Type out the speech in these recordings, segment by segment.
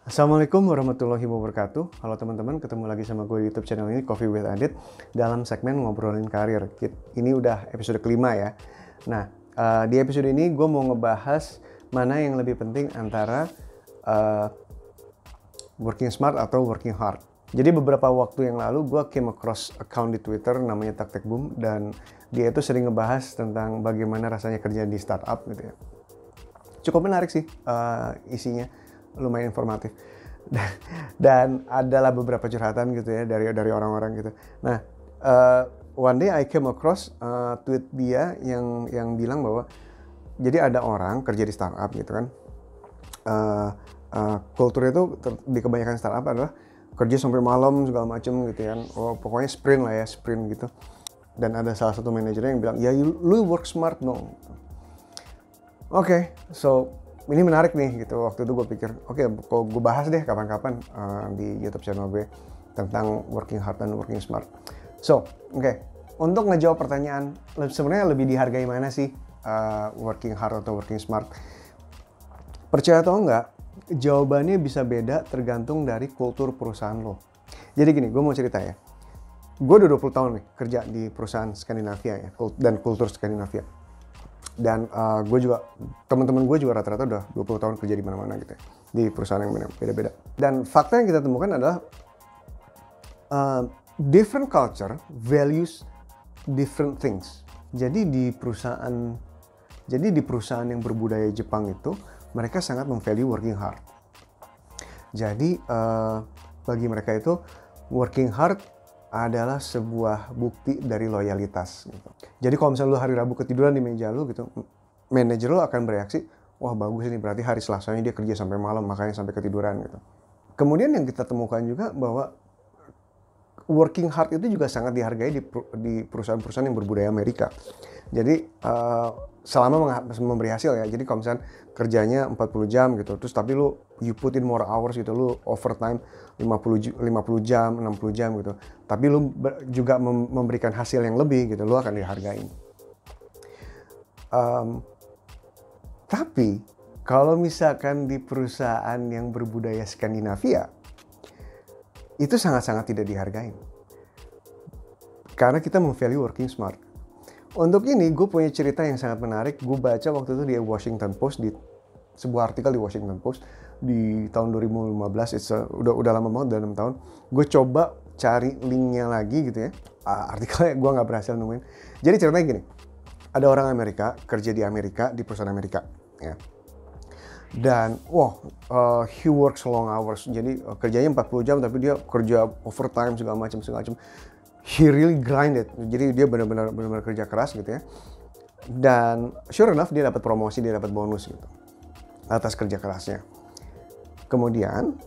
Assalamualaikum warahmatullahi wabarakatuh. Halo teman-teman, ketemu lagi sama gue di YouTube channel ini, Coffee with Adit, dalam segmen ngobrolin karir. Ini udah episode kelima ya. Nah, di episode ini gue mau ngebahas mana yang lebih penting antara working smart atau working hard. Jadi beberapa waktu yang lalu gue came across account di Twitter namanya Taktekboom, dan dia itu sering ngebahas tentang bagaimana rasanya kerja di startup gitu ya. Cukup menarik sih isinya, lumayan informatif. Dan adalah beberapa curhatan gitu ya dari orang-orang gitu. Nah, one day I came across tweet dia yang bilang bahwa jadi ada orang kerja di startup gitu kan. Kulturnya itu di kebanyakan startup adalah kerja sampai malam segala macem gitu kan. Oh, pokoknya sprint gitu. Dan ada salah satu manajernya yang bilang, ya lu work smart dong. Oke, so ini menarik nih gitu. Waktu itu gue pikir, oke, kok gue bahas deh kapan-kapan di YouTube channel gue tentang working hard dan working smart. So, oke, untuk ngejawab pertanyaan, sebenarnya lebih dihargai mana sih working hard atau working smart? Percaya atau enggak, jawabannya bisa beda tergantung dari kultur perusahaan lo. Jadi gini, gue mau cerita ya. Gue udah 20 tahun nih kerja di perusahaan Skandinavia ya, dan kultur Skandinavia. Dan gue juga, teman-teman gue juga rata-rata udah 20 tahun kerja di mana-mana gitu ya, di perusahaan yang beda-beda. Dan fakta yang kita temukan adalah different culture values different things. Jadi di perusahaan yang berbudaya Jepang itu, mereka sangat memvalue working hard. Jadi bagi mereka itu working hard adalah sebuah bukti dari loyalitas gitu. Jadi kalau misalnya lu hari Rabu ketiduran di meja lu gitu, manajer lu akan bereaksi, wah bagus ini, berarti hari Selasanya dia kerja sampai malam, makanya sampai ketiduran gitu. Kemudian yang kita temukan juga bahwa working hard itu juga sangat dihargai di perusahaan-perusahaan yang berbudaya Amerika. Jadi selama memberi hasil ya. Jadi kalau misalnya kerjanya 40 jam gitu, terus tapi you put in more hours gitu, lu overtime 50 jam, 60 jam gitu. Tapi lu juga memberikan hasil yang lebih gitu, lu akan dihargai. Tapi kalau misalkan di perusahaan yang berbudaya Skandinavia, itu sangat-sangat tidak dihargai. Karena kita memvalue working smart. Untuk ini gue punya cerita yang sangat menarik. Gue baca waktu itu di Washington Post, di sebuah artikel di Washington Post di tahun 2015. Udah lama banget, udah 6 tahun. Gue coba cari linknya lagi gitu ya. Artikelnya gue nggak berhasil nemuin. Jadi ceritanya gini, ada orang Amerika kerja di Amerika, di perusahaan Amerika ya. Dan he works long hours. Jadi kerjanya 40 jam tapi dia kerja overtime segala macam. He really grinded. Jadi dia benar-benar kerja keras gitu ya. Dan sure enough dia dapat promosi, dia dapat bonus gitu atas kerja kerasnya. Kemudian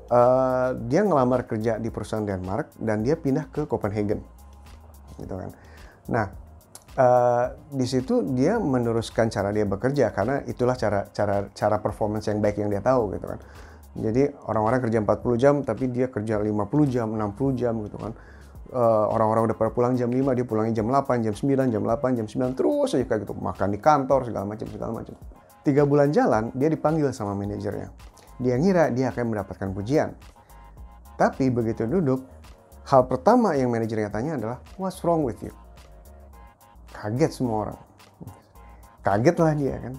dia ngelamar kerja di perusahaan Denmark dan dia pindah ke Copenhagen gitu kan. Nah, di situ dia meneruskan cara dia bekerja karena itulah cara performance yang baik yang dia tahu gitu kan. Jadi orang-orang kerja 40 jam tapi dia kerja 50 jam, 60 jam gitu kan. Orang-orang udah pada pulang jam 5, dia pulangnya jam 8, jam 9, jam 8, jam 9, terus aja kayak gitu, makan di kantor segala macam. 3 bulan jalan, dia dipanggil sama manajernya. Dia ngira dia akan mendapatkan pujian. Tapi begitu duduk, hal pertama yang manajernya tanya adalah, what's wrong with you? Kaget semua orang. Kaget lah dia kan.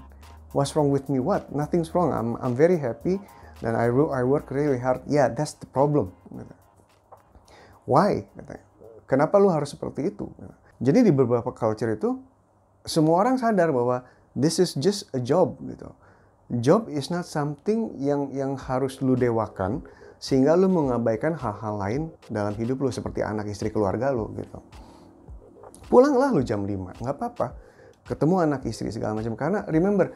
What's wrong with me? What? Nothing's wrong. I'm very happy dan I work really hard. Yeah, that's the problem. Why? Kenapa lu harus seperti itu? Jadi di beberapa culture itu semua orang sadar bahwa this is just a job gitu. Job is not something yang harus lu dewakan sehingga lu mengabaikan hal-hal lain dalam hidup lu seperti anak, istri, keluarga lu gitu. Pulanglah lu jam 5, nggak apa-apa. Ketemu anak, istri segala macam, karena remember,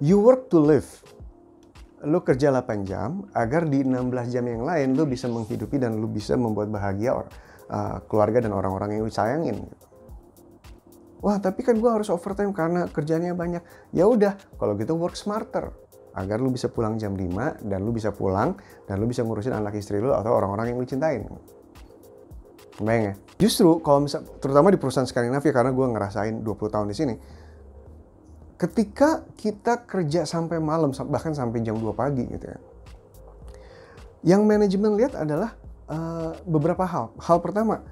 you work to live. Lu kerja 8 jam agar di 16 jam yang lain lu bisa menghidupi dan lu bisa membuat bahagia keluarga dan orang-orang yang lu sayangin. Wah, tapi kan gue harus overtime karena kerjanya banyak. Ya udah, kalau gitu work smarter agar lu bisa pulang jam 5 dan lu bisa pulang dan lu bisa ngurusin anak istri lu atau orang-orang yang lu cintain. Kebayang ya? Justru kalau terutama di perusahaan Skandinavia, karena gue ngerasain 20 tahun di sini, ketika kita kerja sampai malam, bahkan sampai jam 2 pagi gitu ya, Yang manajemen lihat adalah beberapa hal. Hal pertama,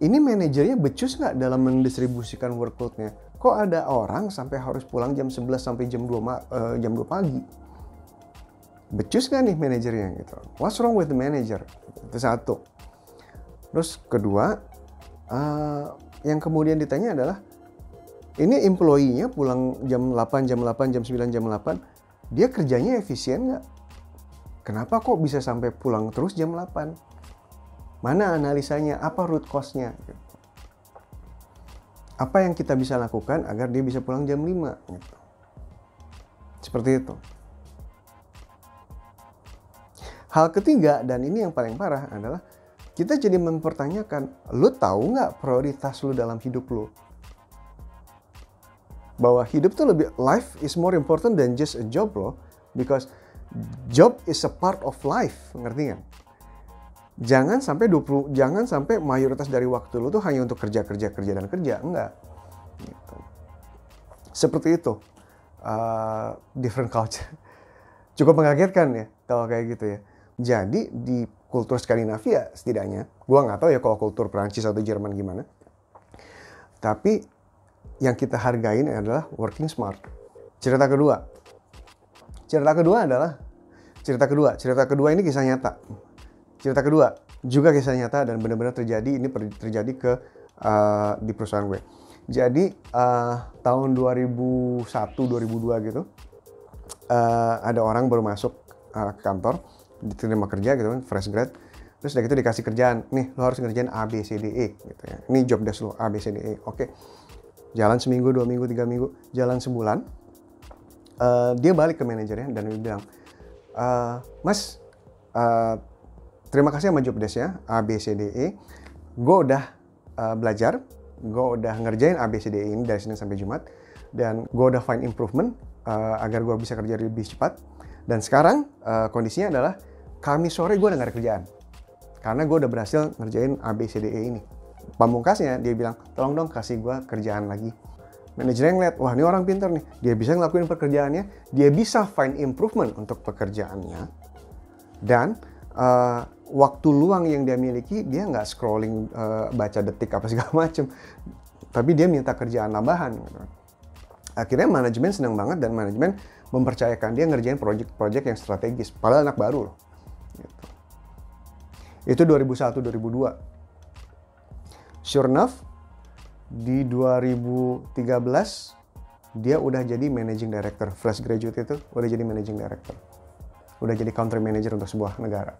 ini manajernya becus nggak dalam mendistribusikan workload-nya? Kok ada orang sampai harus pulang jam 11 sampai jam 2 pagi? Becus nggak nih manajernya gitu? What's wrong with the manager? Itu satu. Terus kedua, yang kemudian ditanya adalah, ini employee-nya pulang jam 8, jam 8, jam 9, jam 8, dia kerjanya efisien nggak? Kenapa kok bisa sampai pulang terus jam 8? Mana analisanya? Apa root cause-nya? Apa yang kita bisa lakukan agar dia bisa pulang jam 5? Gitu. Seperti itu. Hal ketiga, dan ini yang paling parah, adalah kita jadi mempertanyakan, lu tahu nggak prioritas lu dalam hidup lu? Bahwa hidup tuh lebih, life is more important than just a job loh. Because job is a part of life, ngerti nggak? Jangan sampai mayoritas dari waktu lu tuh hanya untuk kerja, enggak. Gitu. Seperti itu. Different culture. Cukup mengagetkan ya kalau kayak gitu ya. Jadi di kultur Skandinavia setidaknya, gua nggak tahu ya kalau kultur Prancis atau Jerman gimana. Tapi yang kita hargain adalah working smart. Cerita kedua ini kisah nyata. Cerita kedua juga kisah nyata dan benar-benar terjadi. Ini terjadi di perusahaan gue. Jadi tahun 2001, 2002 gitu, ada orang baru masuk ke kantor, diterima kerja gitu kan, fresh grad. Terus udah gitu dikasih kerjaan, nih lo harus ngerjain A, B, C, D, E gitu ya. Ini job desk lo, A, B, C, D, E. Oke. Jalan seminggu, 2 minggu, 3 minggu, jalan sebulan. Dia balik ke manajernya dan dia bilang, Mas, terima kasih sama job desk-nya, A, B, C, D, E. Gue udah belajar, gue udah ngerjain A, B, C, D, E ini dari Senin sampai Jumat. Dan gue udah find improvement agar gue bisa kerja lebih cepat. Dan sekarang kondisinya adalah Kamis sore gue udah gak ada kerjaan. Karena gue udah berhasil ngerjain A, B, C, D, E ini. Pamungkasnya dia bilang, tolong dong kasih gue kerjaan lagi. Manajernya ngeliat, wah ini orang pintar nih. Dia bisa ngelakuin pekerjaannya, dia bisa find improvement untuk pekerjaannya. Dan waktu luang yang dia miliki, dia nggak scrolling baca detik apa segala macem. Tapi dia minta kerjaan tambahan. Gitu. Akhirnya manajemen senang banget dan manajemen mempercayakan dia ngerjain project-project yang strategis. Padahal anak baru loh. Gitu. Itu 2001-2002. Sure enough, di 2013 dia udah jadi managing director. Fresh graduate itu udah jadi managing director. Udah jadi country manager untuk sebuah negara.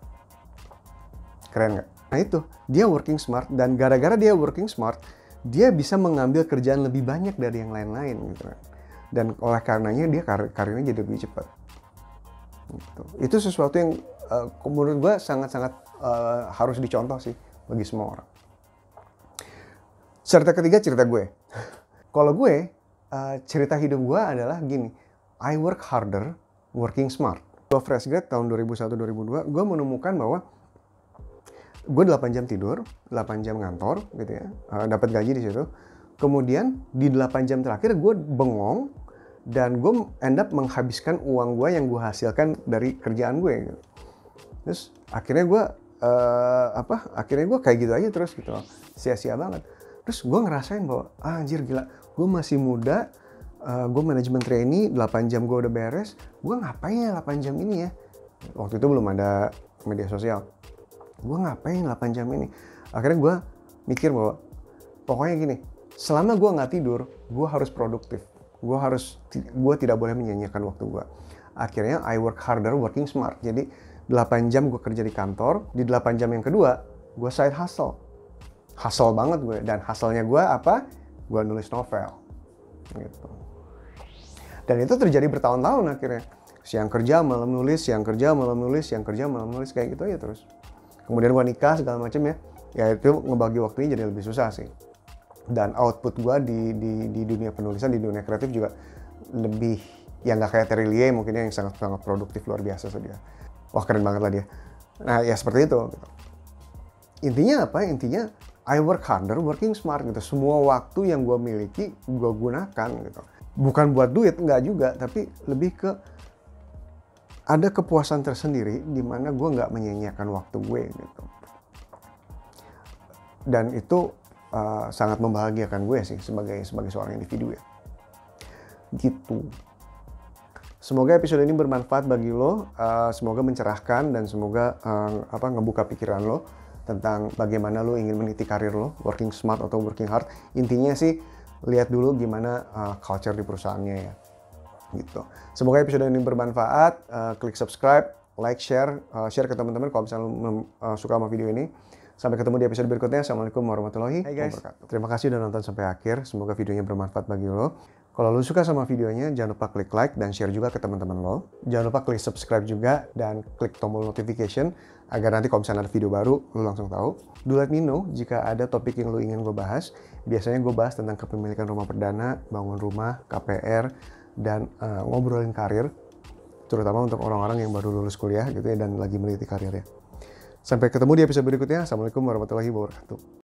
Keren nggak? Nah itu, dia working smart, dan gara-gara dia working smart, dia bisa mengambil kerjaan lebih banyak dari yang lain-lain gitu kan. Dan oleh karenanya dia karirnya jadi lebih cepat. Gitu. Itu sesuatu yang menurut gue sangat-sangat harus dicontoh sih bagi semua orang. Cerita ketiga, cerita gue. Kalau gue, cerita hidup gue adalah gini. I work harder, working smart. Gue fresh grad tahun 2001-2002, gue menemukan bahwa gue 8 jam tidur, 8 jam ngantor gitu ya, dapat gaji di situ. Kemudian di 8 jam terakhir gue bengong dan gue end up menghabiskan uang gue yang gue hasilkan dari kerjaan gue. Gitu. Terus akhirnya gue kayak gitu aja terus gitu, sia-sia banget. Terus gue ngerasain bahwa anjir gila, gue masih muda, gue manajemen trainee, 8 jam gue udah beres, gue ngapain ya 8 jam ini ya? Waktu itu belum ada media sosial. Gue ngapain 8 jam ini? Akhirnya gue mikir bahwa pokoknya gini, selama gue nggak tidur, gue harus produktif. Gue tidak boleh menyanyiakan waktu gue. Akhirnya I work harder, working smart. Jadi 8 jam gue kerja di kantor, di 8 jam yang kedua, gue side hustle. Hustle banget gue, dan hustle-nya gue apa? Gue nulis novel. Gitu. Dan itu terjadi bertahun-tahun akhirnya. Siang kerja, malam nulis, siang kerja, malam nulis, siang kerja, malam nulis, kayak gitu aja terus. Kemudian gue nikah segala macam ya. Ya itu ngebagi waktunya jadi lebih susah sih. Dan output gue di dunia penulisan, di dunia kreatif juga lebih, ya nggak kayak Terry Lie mungkin yang sangat-sangat produktif luar biasa dia. Wah keren banget lah dia. Nah ya seperti itu. Intinya apa? Intinya I work harder, working smart gitu. Semua waktu yang gue miliki, gue gunakan gitu. Bukan buat duit, enggak juga. Tapi lebih ke ada kepuasan tersendiri di mana gue nggak menyia-nyiakan waktu gue gitu. Dan itu sangat membahagiakan gue sih sebagai seorang individu ya. Gitu. Semoga episode ini bermanfaat bagi lo, semoga mencerahkan dan semoga ngebuka pikiran lo tentang bagaimana lo ingin meniti karir lo, working smart atau working hard. Intinya sih lihat dulu gimana culture di perusahaannya ya. Gitu. Semoga episode ini bermanfaat. Klik subscribe, like, share ke teman-teman kalau misalnya lo suka sama video ini. Sampai ketemu di episode berikutnya. Assalamualaikum warahmatullahi wabarakatuh. Terima kasih udah nonton sampai akhir. Semoga videonya bermanfaat bagi lo. Kalau lo suka sama videonya, jangan lupa klik like dan share juga ke teman-teman lo. Jangan lupa klik subscribe juga dan klik tombol notification agar nanti kalau misalnya ada video baru, lo langsung tahu. Do let me know jika ada topik yang lo ingin gue bahas. Biasanya gue bahas tentang kepemilikan rumah perdana, bangun rumah, KPR, dan ngobrolin karir. Terutama untuk orang-orang yang baru lulus kuliah gitu ya dan lagi meneliti karirnya. Sampai ketemu di episode berikutnya. Assalamualaikum warahmatullahi wabarakatuh.